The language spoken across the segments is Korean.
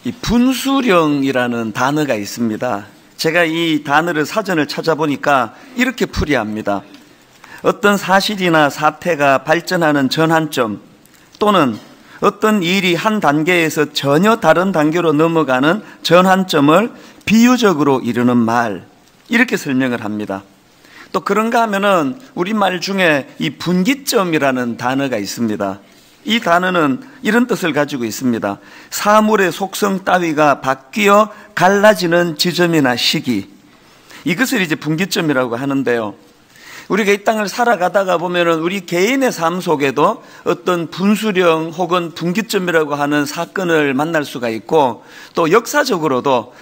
이 분수령이라는 단어가 있습니다. 제가 이 단어를 사전을 찾아보니까 이렇게 풀이합니다. 어떤 사실이나 사태가 발전하는 전환점 또는 어떤 일이 한 단계에서 전혀 다른 단계로 넘어가는 전환점을 비유적으로 이루는 말, 이렇게 설명을 합니다. 또 그런가 하면은 우리말 중에 이 분기점이라는 단어가 있습니다. 이 단어는 이런 뜻을 가지고 있습니다. 사물의 속성 따위가 바뀌어 갈라지는 지점이나 시기, 이것을 이제 분기점이라고 하는데요. 우리가 이 땅을 살아가다가 보면은 우리 개인의 삶 속에도 어떤 분수령 혹은 분기점이라고 하는 사건을 만날 수가 있고, 또 역사적으로도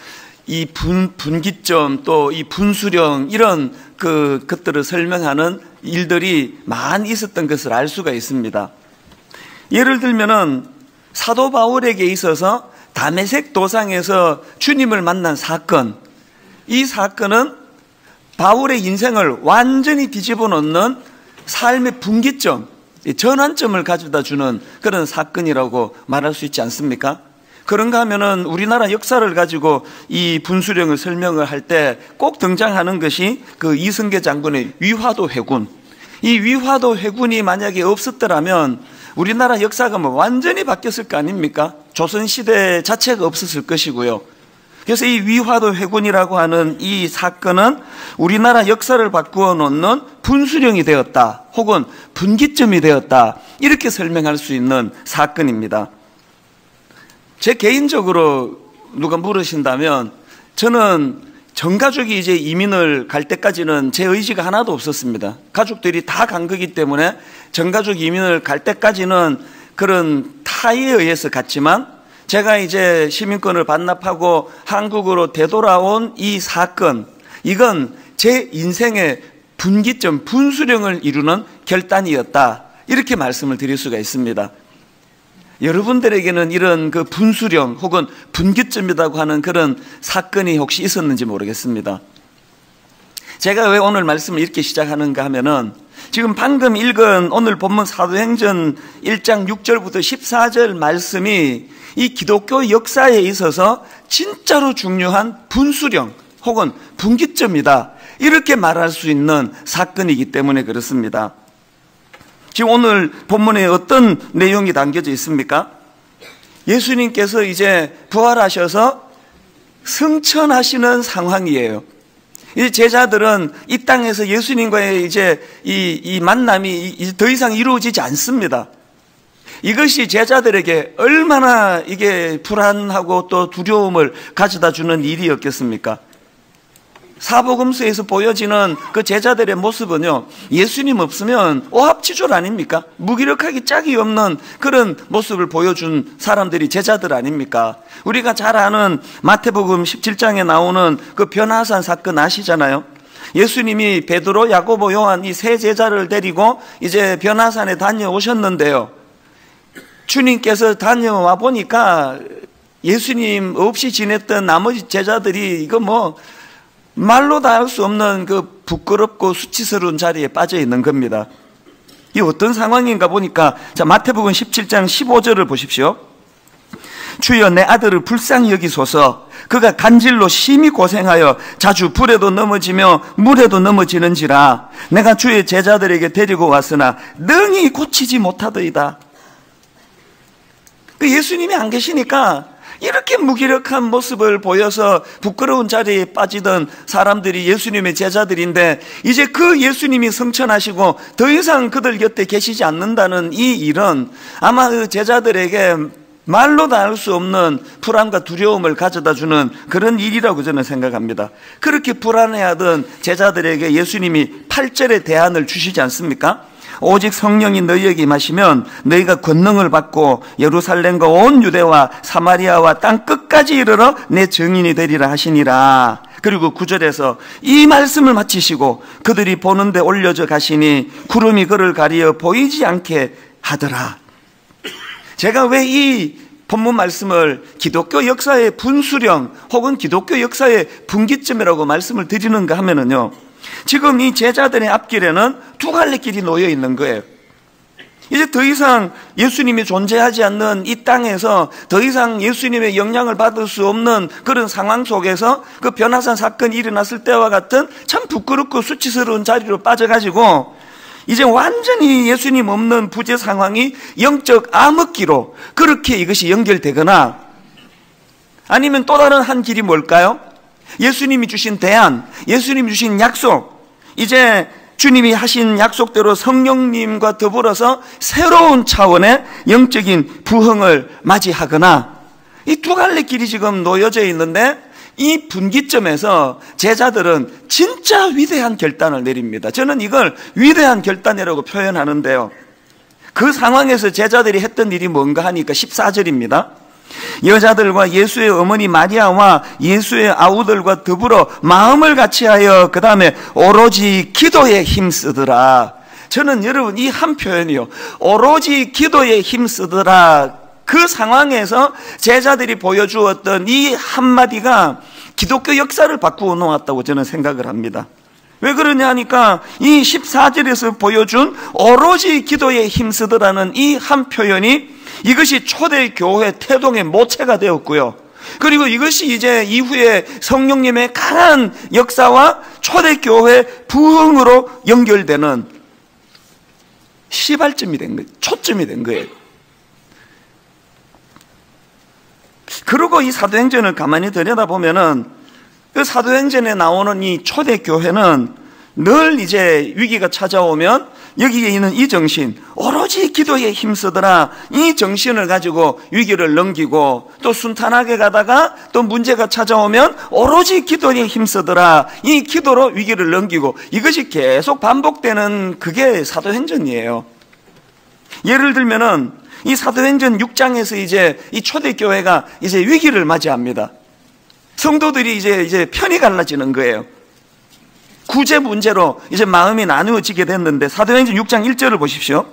이 분기점 또 이 분수령 이런 것들을 설명하는 일들이 많이 있었던 것을 알 수가 있습니다. 예를 들면은 사도 바울에게 있어서 다메섹 도상에서 주님을 만난 사건, 이 사건은 바울의 인생을 완전히 뒤집어 놓는 삶의 분기점, 전환점을 가져다 주는 그런 사건이라고 말할 수 있지 않습니까? 그런가 하면은 우리나라 역사를 가지고 이 분수령을 설명을 할 때 꼭 등장하는 것이 그 이승계 장군의 위화도 회군. 이 위화도 회군이 만약에 없었더라면 우리나라 역사가 뭐 완전히 바뀌었을 거 아닙니까? 조선시대 자체가 없었을 것이고요. 그래서 이 위화도 회군이라고 하는 이 사건은 우리나라 역사를 바꾸어 놓는 분수령이 되었다, 혹은 분기점이 되었다, 이렇게 설명할 수 있는 사건입니다. 제 개인적으로 누가 물으신다면 저는 전 가족이 이제 이민을 갈 때까지는 제 의지가 하나도 없었습니다. 가족들이 다 간 거기 때문에 전 가족 이민을 갈 때까지는 그런 타의에 의해서 갔지만, 제가 이제 시민권을 반납하고 한국으로 되돌아온 이 사건, 이건 제 인생의 분기점, 분수령을 이루는 결단이었다, 이렇게 말씀을 드릴 수가 있습니다. 여러분들에게는 이런 그 분수령 혹은 분기점이라고 하는 그런 사건이 혹시 있었는지 모르겠습니다. 제가 왜 오늘 말씀을 이렇게 시작하는가 하면은, 지금 방금 읽은 오늘 본문 사도행전 1장 6절부터 14절 말씀이 이 기독교 역사에 있어서 진짜로 중요한 분수령 혹은 분기점이다, 이렇게 말할 수 있는 사건이기 때문에 그렇습니다. 지금 오늘 본문에 어떤 내용이 담겨져 있습니까? 예수님께서 이제 부활하셔서 승천하시는 상황이에요. 이 제자들은 이 땅에서 예수님과의 이제 이 만남이 이제 더 이상 이루어지지 않습니다. 이것이 제자들에게 얼마나 이게 불안하고 또 두려움을 가져다 주는 일이었겠습니까? 사복음서에서 보여지는 그 제자들의 모습은요, 예수님 없으면 오합지졸 아닙니까? 무기력하기 짝이 없는 그런 모습을 보여준 사람들이 제자들 아닙니까? 우리가 잘 아는 마태복음 17장에 나오는 그 변화산 사건 아시잖아요. 예수님이 베드로, 야고보, 요한 이 세 제자를 데리고 이제 변화산에 다녀오셨는데요, 주님께서 다녀와 보니까 예수님 없이 지냈던 나머지 제자들이 이거 뭐 말로 다 할 수 없는 그 부끄럽고 수치스러운 자리에 빠져 있는 겁니다. 이 어떤 상황인가 보니까, 자, 마태복음 17장 15절을 보십시오. 주여, 내 아들을 불쌍히 여기소서. 그가 간질로 심히 고생하여 자주 불에도 넘어지며 물에도 넘어지는지라. 내가 주의 제자들에게 데리고 왔으나 능히 고치지 못하더이다. 그 예수님이 안 계시니까 이렇게 무기력한 모습을 보여서 부끄러운 자리에 빠지던 사람들이 예수님의 제자들인데, 이제 그 예수님이 승천하시고 더 이상 그들 곁에 계시지 않는다는 이 일은 아마 그 제자들에게 말로 다 할 수 없는 불안과 두려움을 가져다 주는 그런 일이라고 저는 생각합니다. 그렇게 불안해하던 제자들에게 예수님이 8절의 대안을 주시지 않습니까? 오직 성령이 너희에게 임하시면 너희가 권능을 받고 예루살렘과 온 유대와 사마리아와 땅 끝까지 이르러 내 증인이 되리라 하시니라. 그리고 9절에서 이 말씀을 마치시고 그들이 보는데 올려져 가시니 구름이 그를 가리어 보이지 않게 하더라. 제가 왜 이 본문 말씀을 기독교 역사의 분수령 혹은 기독교 역사의 분기점이라고 말씀을 드리는가 하면은요, 지금 이 제자들의 앞길에는 두 갈래 길이 놓여 있는 거예요. 이제 더 이상 예수님이 존재하지 않는 이 땅에서 더 이상 예수님의 영향을 받을 수 없는 그런 상황 속에서 그 변화산 사건이 일어났을 때와 같은 참 부끄럽고 수치스러운 자리로 빠져가지고 이제 완전히 예수님 없는 부재 상황이 영적 암흑기로 그렇게 이것이 연결되거나, 아니면 또 다른 한 길이 뭘까요? 예수님이 주신 대안, 예수님이 주신 약속, 이제 주님이 하신 약속대로 성령님과 더불어서 새로운 차원의 영적인 부흥을 맞이하거나, 이 두 갈래 길이 지금 놓여져 있는데, 이 분기점에서 제자들은 진짜 위대한 결단을 내립니다. 저는 이걸 위대한 결단이라고 표현하는데요, 그 상황에서 제자들이 했던 일이 뭔가 하니까 14절입니다. 여자들과 예수의 어머니 마리아와 예수의 아우들과 더불어 마음을 같이하여 그 다음에 오로지 기도에 힘쓰더라. 저는 여러분 이 한 표현이요, 오로지 기도에 힘쓰더라, 그 상황에서 제자들이 보여주었던 이 한마디가 기독교 역사를 바꾸어 놓았다고 저는 생각을 합니다. 왜 그러냐 하니까 이 14절에서 보여준 오로지 기도에 힘쓰더라는 이 한 표현이 이것이 초대교회 태동의 모체가 되었고요, 그리고 이것이 이제 이후에 성령님의 강한 역사와 초대교회 부흥으로 연결되는 시발점이 된 거예요. 초점이 된 거예요. 그리고 이 사도행전을 가만히 들여다보면은 그 사도행전에 나오는 이 초대교회는 늘 이제 위기가 찾아오면 여기에 있는 이 정신, 오로지 기도에 힘쓰더라, 이 정신을 가지고 위기를 넘기고, 또 순탄하게 가다가 또 문제가 찾아오면 오로지 기도에 힘쓰더라, 이 기도로 위기를 넘기고, 이것이 계속 반복되는 그게 사도행전이에요. 예를 들면은 이 사도행전 6장에서 이제 이 초대교회가 이제 위기를 맞이합니다. 성도들이 이제 편이 갈라지는 거예요. 구제 문제로 이제 마음이 나누어지게 됐는데, 사도행전 6장 1절을 보십시오.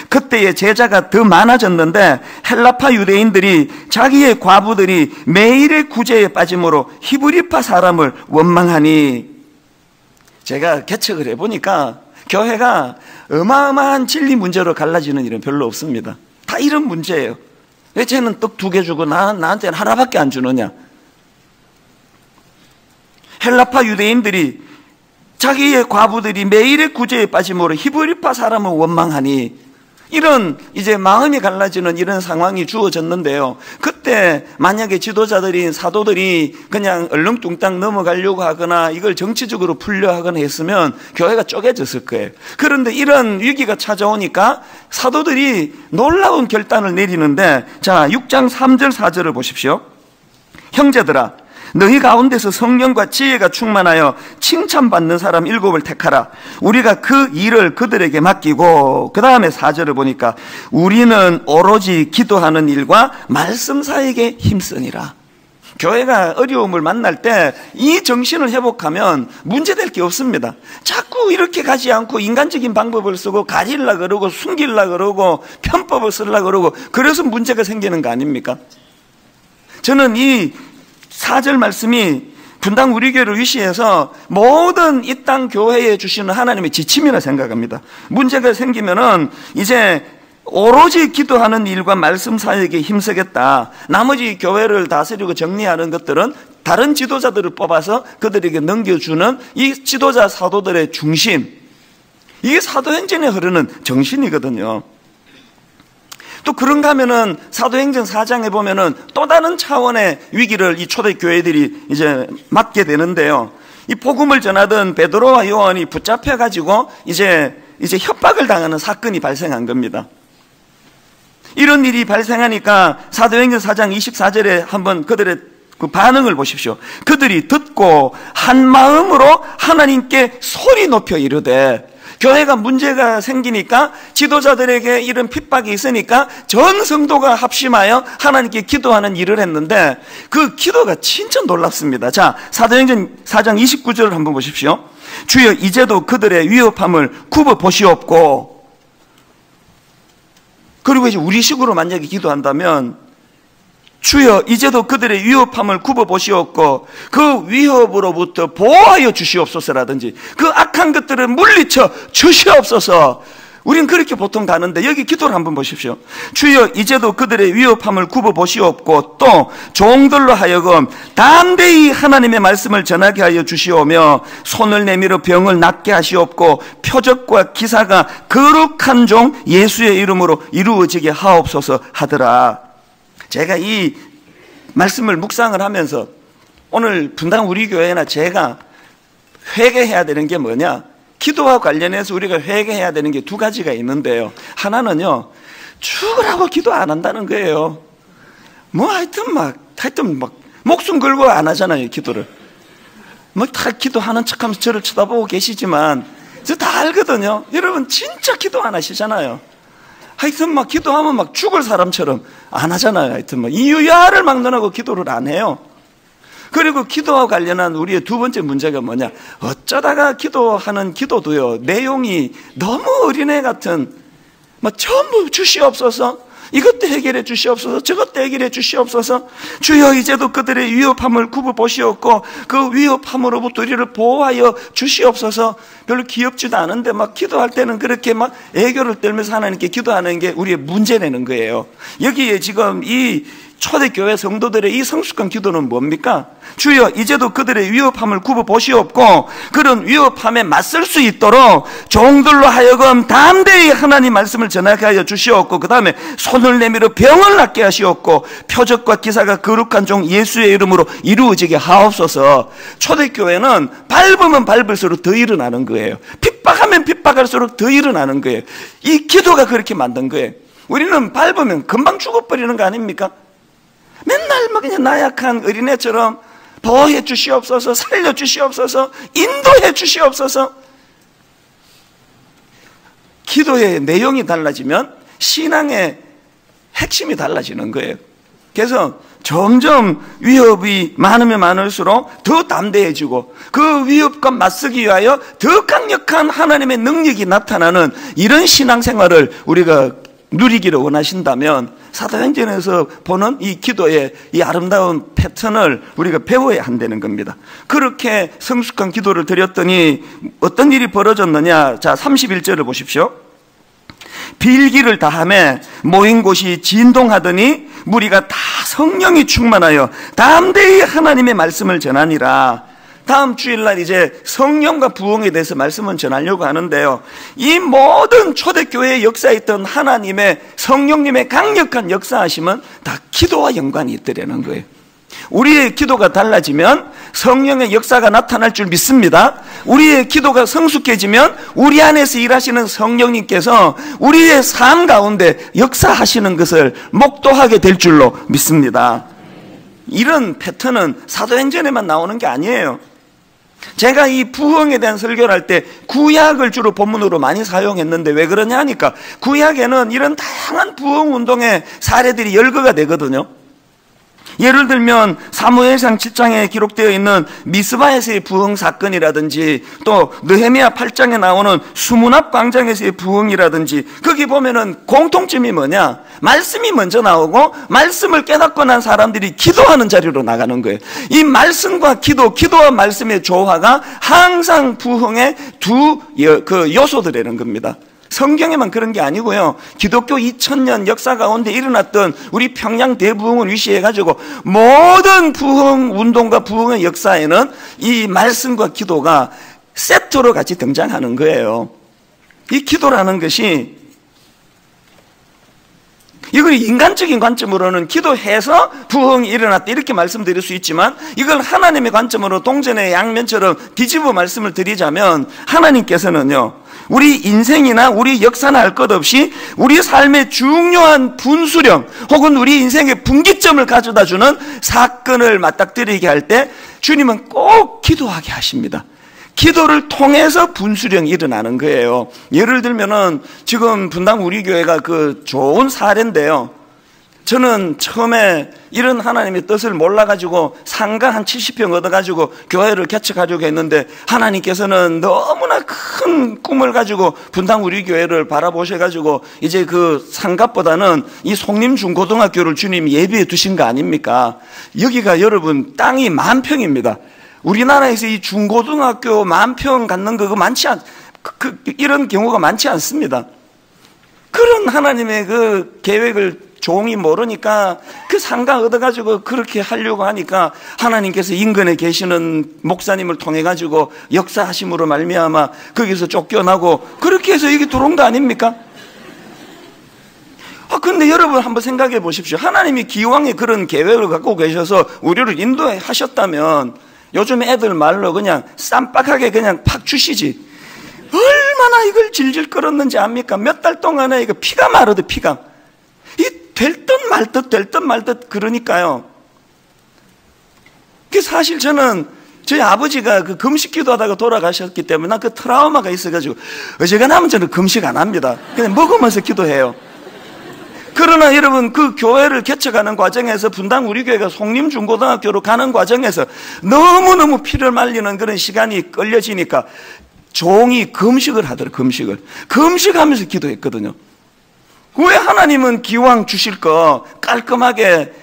그때에 제자가 더 많아졌는데 헬라파 유대인들이 자기의 과부들이 매일의 구제에 빠짐으로 히브리파 사람을 원망하니, 제가 개척을 해보니까 교회가 어마어마한 진리 문제로 갈라지는 일은 별로 없습니다. 다 이런 문제예요. 왜 쟤는 떡 2개 주고 나한테는 하나밖에 안 주느냐. 헬라파 유대인들이 자기의 과부들이 매일의 구제에 빠짐으로 히브리파 사람을 원망하니, 이런 이제 마음이 갈라지는 이런 상황이 주어졌는데요, 그때 만약에 지도자들인 사도들이 그냥 얼렁뚱땅 넘어가려고 하거나 이걸 정치적으로 풀려 하거나 했으면 교회가 쪼개졌을 거예요. 그런데 이런 위기가 찾아오니까 사도들이 놀라운 결단을 내리는데, 자 6장 3절 4절을 보십시오. 형제들아, 너희 가운데서 성령과 지혜가 충만하여 칭찬받는 사람 7을 택하라. 우리가 그 일을 그들에게 맡기고, 그 다음에 4절을 보니까 우리는 오로지 기도하는 일과 말씀 사역에 힘쓰니라. 교회가 어려움을 만날 때 이 정신을 회복하면 문제될 게 없습니다. 자꾸 이렇게 가지 않고 인간적인 방법을 쓰고 가리려고 그러고 숨기려고 그러고 편법을 쓰려고 그러고, 그래서 문제가 생기는 거 아닙니까? 저는 이 4절 말씀이 분당 우리 교회를 위시해서 모든 이 땅 교회에 주시는 하나님의 지침이라 생각합니다. 문제가 생기면은 이제 오로지 기도하는 일과 말씀 사역에 힘쓰겠다. 나머지 교회를 다스리고 정리하는 것들은 다른 지도자들을 뽑아서 그들에게 넘겨주는 이 지도자 사도들의 중심, 이게 사도행전에 흐르는 정신이거든요. 또 그런가 하면은 사도행전 4장에 보면은 또 다른 차원의 위기를 이 초대교회들이 이제 맞게 되는데요, 이 복음을 전하던 베드로와 요한이 붙잡혀가지고 이제 협박을 당하는 사건이 발생한 겁니다. 이런 일이 발생하니까 사도행전 4장 24절에 한번 그들의 그 반응을 보십시오. 그들이 듣고 한 마음으로 하나님께 소리 높여 이르되, 교회가 문제가 생기니까 지도자들에게 이런 핍박이 있으니까 전 성도가 합심하여 하나님께 기도하는 일을 했는데, 그 기도가 진짜 놀랍습니다. 자, 사도행전 4장 29절을 한번 보십시오. 주여 이제도 그들의 위협함을 굽어 보시옵고, 그리고 이제 우리식으로 만약에 기도한다면, 주여 이제도 그들의 위협함을 굽어 보시옵고 그 위협으로부터 보호하여 주시옵소서라든지, 그 악한 것들을 물리쳐 주시옵소서, 우린 그렇게 보통 가는데 여기 기도를 한번 보십시오. 주여 이제도 그들의 위협함을 굽어보시옵고 또 종들로 하여금 담대히 하나님의 말씀을 전하게 하여 주시오며 손을 내밀어 병을 낫게 하시옵고 표적과 기사가 거룩한 종 예수의 이름으로 이루어지게 하옵소서 하더라. 제가 이 말씀을 묵상을 하면서 오늘 분당 우리 교회나 제가 회개해야 되는 게 뭐냐? 기도와 관련해서 우리가 회개해야 되는 게 두 가지가 있는데요. 하나는요, 죽으라고 기도 안 한다는 거예요. 뭐 하여튼 막 목숨 걸고 안 하잖아요, 기도를. 뭐 다 기도하는 척 하면서 저를 쳐다보고 계시지만 저 다 알거든요. 여러분 진짜 기도 안 하시잖아요. 하여튼 막 기도하면 막 죽을 사람처럼 안 하잖아요. 하여튼 막 이유야를 막론하고 기도를 안 해요. 그리고 기도와 관련한 우리의 두 번째 문제가 뭐냐? 어쩌다가 기도하는 기도도요, 내용이 너무 어린애 같은, 전부 주시옵소서, 이것도 해결해 주시옵소서, 저것도 해결해 주시옵소서, 주여 이제도 그들의 위협함을 굽어보시옵고 그 위협함으로부터 우리를 보호하여 주시옵소서. 별로 귀엽지도 않은데 기도할 때는 그렇게 애교를 떨면서 하나님께 기도하는 게 우리의 문제라는 거예요. 여기에 지금 이 초대교회 성도들의 이 성숙한 기도는 뭡니까? 주여 이제도 그들의 위협함을 굽어보시옵고 그런 위협함에 맞설 수 있도록 종들로 하여금 담대히 하나님 말씀을 전하게 하여 주시옵고 그 다음에 손을 내밀어 병을 낫게 하시옵고 표적과 기사가 거룩한 종 예수의 이름으로 이루어지게 하옵소서. 초대교회는 밟으면 밟을수록 더 일어나는 거예요. 핍박하면 핍박할수록 더 일어나는 거예요. 이 기도가 그렇게 만든 거예요. 우리는 밟으면 금방 죽어버리는 거 아닙니까? 맨날 그냥 나약한 어린애처럼 보호해 주시옵소서, 살려 주시옵소서, 인도해 주시옵소서. 기도의 내용이 달라지면 신앙의 핵심이 달라지는 거예요. 그래서 점점 위협이 많으면 많을수록 더 담대해지고 그 위협과 맞서기 위하여 더 강력한 하나님의 능력이 나타나는 이런 신앙생활을 우리가 누리기를 원하신다면 사도행전에서 보는 이 기도의 이 아름다운 패턴을 우리가 배워야 한다는 겁니다. 그렇게 성숙한 기도를 드렸더니 어떤 일이 벌어졌느냐? 자, 31절을 보십시오. 빌기를 다하며 모인 곳이 진동하더니 무리가 다 성령이 충만하여 담대히 하나님의 말씀을 전하니라. 다음 주일날 이제 성령과 부흥에 대해서 말씀을 전하려고 하는데요. 이 모든 초대교회의 역사에 있던 하나님의 성령님의 강력한 역사하심은 다 기도와 연관이 있더라는 거예요. 우리의 기도가 달라지면 성령의 역사가 나타날 줄 믿습니다. 우리의 기도가 성숙해지면 우리 안에서 일하시는 성령님께서 우리의 삶 가운데 역사하시는 것을 목도하게 될 줄로 믿습니다. 이런 패턴은 사도행전에만 나오는 게 아니에요. 제가 이 부흥에 대한 설교를 할 때 구약을 주로 본문으로 많이 사용했는데 왜 그러냐 하니까 구약에는 이런 다양한 부흥 운동의 사례들이 열거가 되거든요. 예를 들면 사무엘상 7장에 기록되어 있는 미스바에서의 부흥 사건이라든지 또 느헤미야 8장에 나오는 수문앞 광장에서의 부흥이라든지 거기 보면은 공통점이 뭐냐? 말씀이 먼저 나오고 말씀을 깨닫고 난 사람들이 기도하는 자리로 나가는 거예요. 이 말씀과 기도와 말씀의 조화가 항상 부흥의 두 요소들이라는 겁니다. 성경에만 그런 게 아니고요. 기독교 2000년 역사 가운데 일어났던 우리 평양 대부흥을 위시해가지고 모든 부흥 운동과 부흥의 역사에는 이 말씀과 기도가 세트로 같이 등장하는 거예요. 이 기도라는 것이 이걸 인간적인 관점으로는 기도해서 부흥이 일어났다 이렇게 말씀드릴 수 있지만 이걸 하나님의 관점으로 동전의 양면처럼 뒤집어 말씀을 드리자면 하나님께서는요 우리 인생이나 우리 역사나 할 것 없이 우리 삶의 중요한 분수령 혹은 우리 인생의 분기점을 가져다주는 사건을 맞닥뜨리게 할 때 주님은 꼭 기도하게 하십니다. 기도를 통해서 분수령이 일어나는 거예요. 예를 들면은 지금 분당 우리 교회가 그 좋은 사례인데요. 저는 처음에 이런 하나님의 뜻을 몰라가지고 상가 한 70평 얻어가지고 교회를 개척하려고 했는데 하나님께서는 너무나 큰 꿈을 가지고 분당 우리 교회를 바라보셔가지고 이제 그 상가보다는 이 송림중고등학교를 주님이 예비해 두신 거 아닙니까? 여기가 여러분 땅이 10,000평입니다. 우리나라에서 이 중고등학교 10,000평 갖는 거 많지 이런 경우가 많지 않습니다. 그런 하나님의 그 계획을 종이 모르니까 그 상가 얻어가지고 그렇게 하려고 하니까 하나님께서 인근에 계시는 목사님을 통해가지고 역사하심으로 말미암아 거기서 쫓겨나고 그렇게 해서 이게 들어온 거 아닙니까? 근데 여러분 한번 생각해 보십시오. 하나님이 기왕에 그런 계획을 갖고 계셔서 우리를 인도하셨다면 요즘 애들 말로 그냥 쌈박하게 그냥 팍 주시지. 얼마나 이걸 질질 끌었는지 압니까? 몇 달 동안에 이거 피가 마르듯 피가. 될 듯 말 듯 될 듯 말 듯 그러니까요. 사실 저는 저희 아버지가 그 금식 기도하다가 돌아가셨기 때문에 난 그 트라우마가 있어가지고 어지간하면 저는 금식 안 합니다. 그냥 먹으면서 기도해요. 그러나 여러분 그 교회를 개척하는 과정에서 분당 우리 교회가 송림중고등학교로 가는 과정에서 너무너무 피를 말리는 그런 시간이 끌려지니까 종이 금식을 하더라고요. 금식하면서 기도했거든요. 왜 하나님은 기왕 주실 거 깔끔하게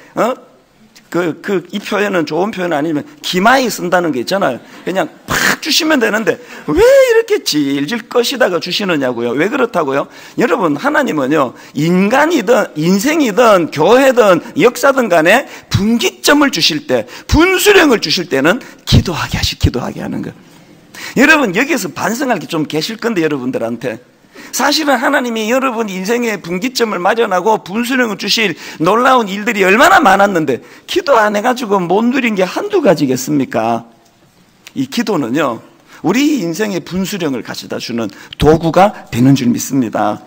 이 표현은 좋은 표현 아니면 기마이 쓴다는 게 있잖아요. 그냥 팍 주시면 되는데 왜 이렇게 질질 꺼시다가 주시느냐고요. 왜 그렇다고요? 여러분 하나님은요 인간이든 인생이든 교회든 역사든 간에 분기점을 주실 때 분수령을 주실 때는 기도하게 하는 거예요. 여러분 여기에서 반성할 게 좀 계실 건데 여러분들한테 사실은 하나님이 여러분 인생의 분기점을 마련하고 분수령을 주실 놀라운 일들이 얼마나 많았는데 기도 안 해가지고 못 누린 게 한두 가지겠습니까? 이 기도는요 우리 인생의 분수령을 가져다 주는 도구가 되는 줄 믿습니다.